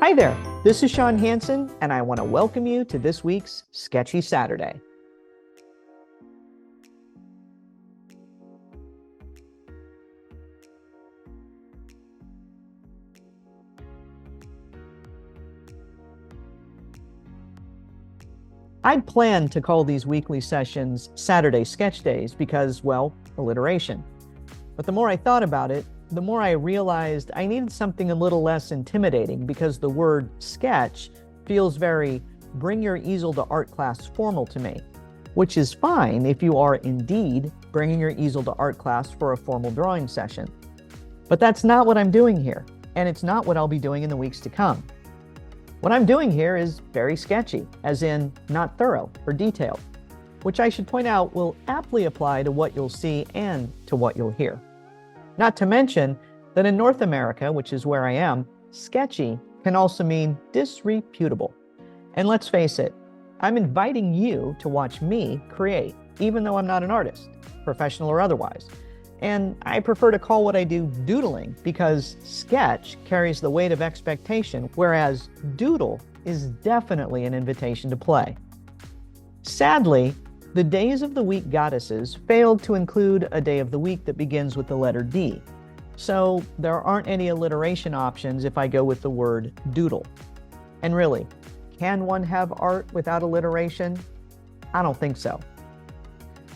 Hi there, this is Shawn Hansen, and I want to welcome you to this week's Sketchy Saturday. I'd planned to call these weekly sessions Saturday Sketch Days because, well, alliteration. But the more I thought about it, the more I realized I needed something a little less intimidating because the word sketch feels very bring your easel to art class formal to me, which is fine if you are indeed bringing your easel to art class for a formal drawing session. But that's not what I'm doing here, and it's not what I'll be doing in the weeks to come. What I'm doing here is very sketchy, as in not thorough or detailed, which I should point out will aptly apply to what you'll see and to what you'll hear. Not to mention that in North America, which is where I am, sketchy can also mean disreputable. And let's face it, I'm inviting you to watch me create, even though I'm not an artist, professional or otherwise. And I prefer to call what I do doodling because sketch carries the weight of expectation, whereas doodle is definitely an invitation to play. Sadly, the days of the week goddesses failed to include a day of the week that begins with the letter D. So there aren't any alliteration options if I go with the word doodle. And really, can one have art without alliteration? I don't think so.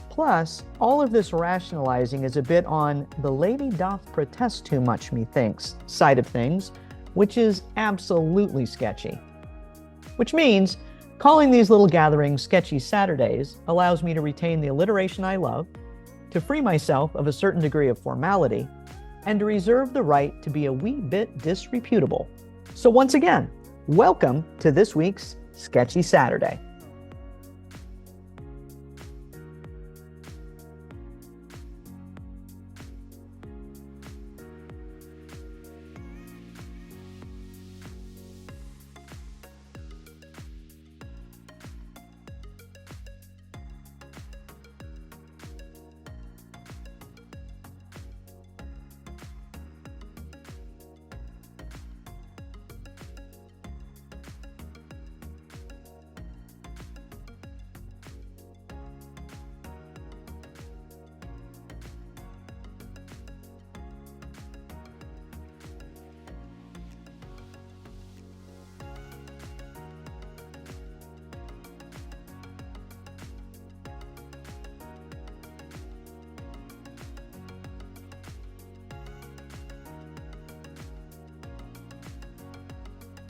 Plus, all of this rationalizing is a bit on the lady doth protest too much, methinks, side of things, which is absolutely sketchy. Which means calling these little gatherings Sketchy Saturdays allows me to retain the alliteration I love, to free myself of a certain degree of formality, and to reserve the right to be a wee bit disreputable. So once again, welcome to this week's Sketchy Saturday.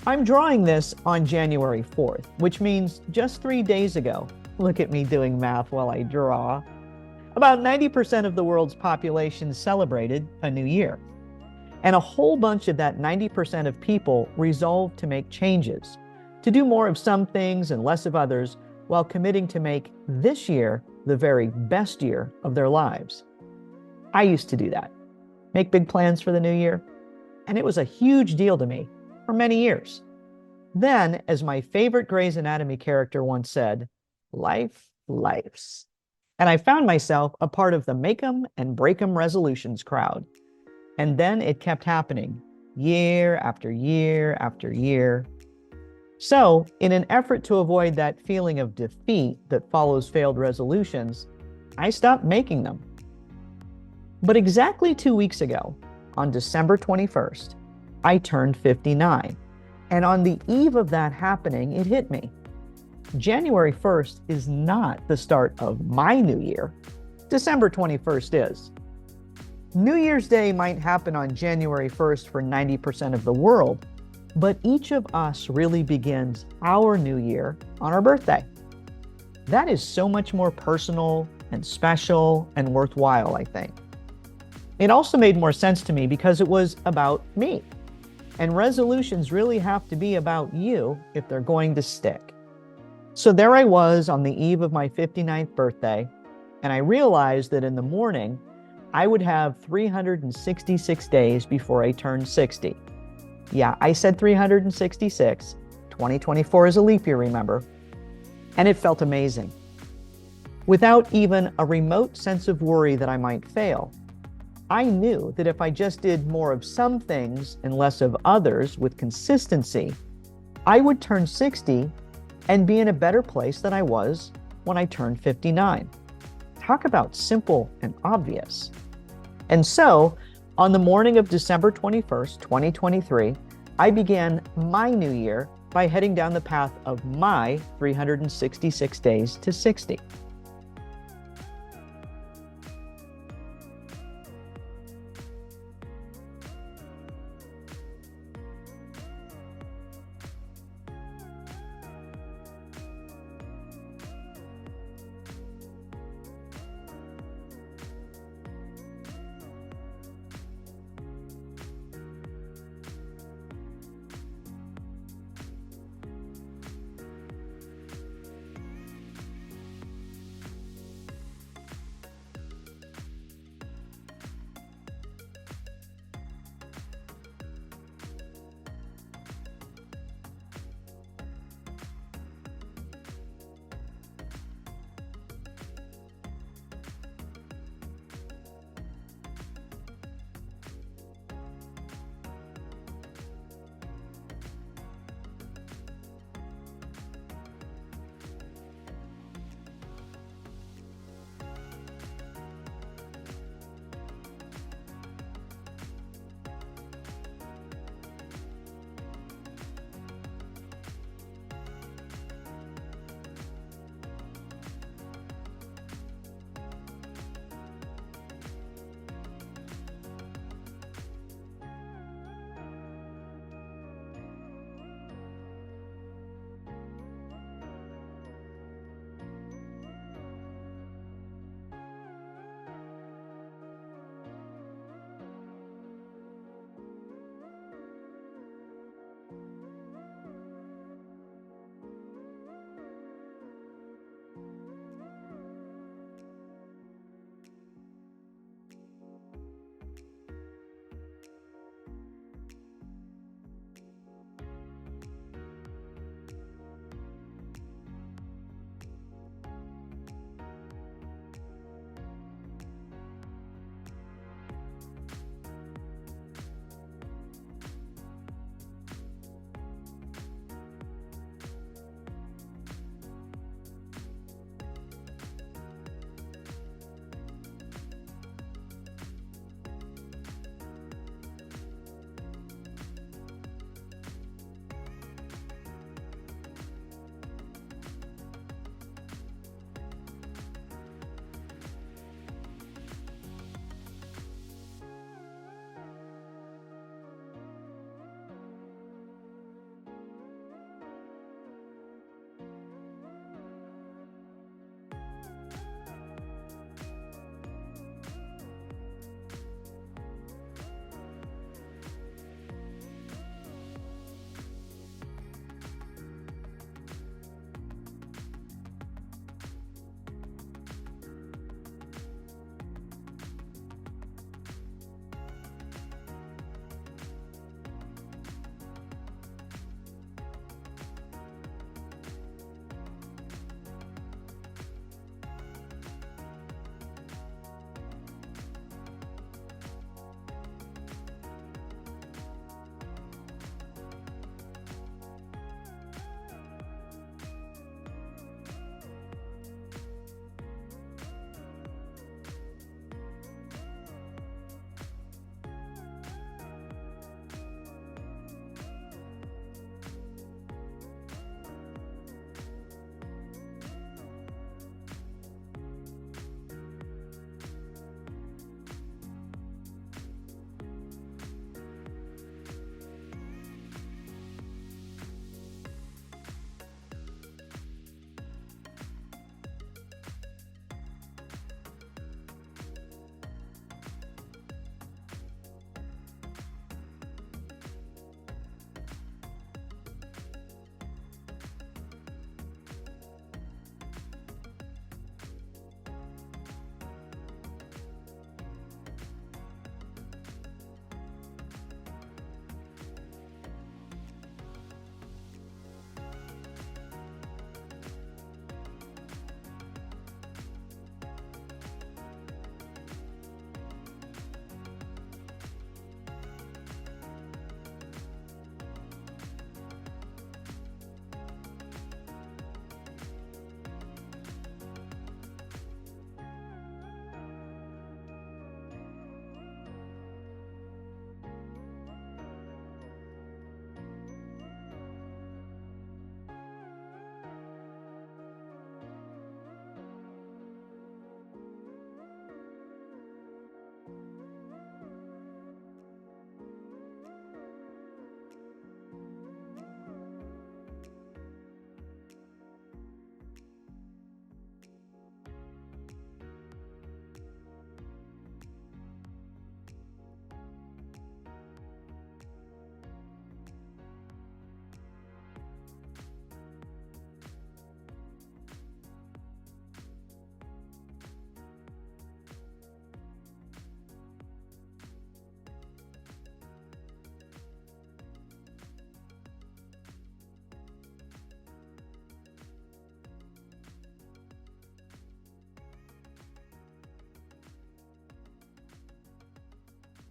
I'm drawing this on January 4th, which means just 3 days ago. Look at me doing math while I draw. About 90% of the world's population celebrated a new year. And a whole bunch of that 90% of people resolved to make changes, to do more of some things and less of others, while committing to make this year the very best year of their lives. I used to do that, make big plans for the new year, and it was a huge deal to me for many years. Then, as my favorite Grey's Anatomy character once said, life lifes. And I found myself a part of the make 'em and break 'em resolutions crowd. And then it kept happening, year after year after year. So, in an effort to avoid that feeling of defeat that follows failed resolutions, I stopped making them. But exactly 2 weeks ago, on December 21st, I turned 59. And on the eve of that happening, it hit me. January 1st is not the start of my new year. December 21st is. New Year's Day might happen on January 1st for 90% of the world, but each of us really begins our new year on our birthday. That is so much more personal and special and worthwhile, I think. It also made more sense to me because it was about me. And resolutions really have to be about you if they're going to stick. So there I was on the eve of my 59th birthday, and I realized that in the morning, I would have 366 days before I turned 60. Yeah, I said 366. 2024 is a leap year, remember? And it felt amazing. Without even a remote sense of worry that I might fail, I knew that if I just did more of some things and less of others with consistency, I would turn 60 and be in a better place than I was when I turned 59. Talk about simple and obvious. And so, on the morning of December 21st, 2023, I began my new year by heading down the path of my 366 days to 60.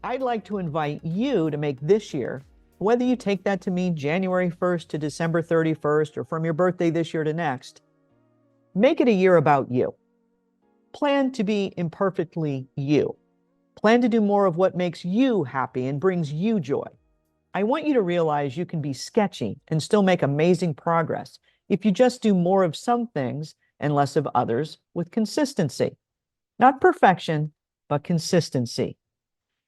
I'd like to invite you to make this year, whether you take that to mean January 1st to December 31st or from your birthday this year to next, make it a year about you. Plan to be imperfectly you. Plan to do more of what makes you happy and brings you joy. I want you to realize you can be sketchy and still make amazing progress if you just do more of some things and less of others with consistency. Not perfection, but consistency.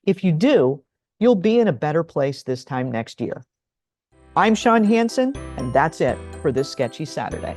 If you do, you'll be in a better place this time next year. I'm Shawn Hansen, and that's it for this Sketchy Saturday.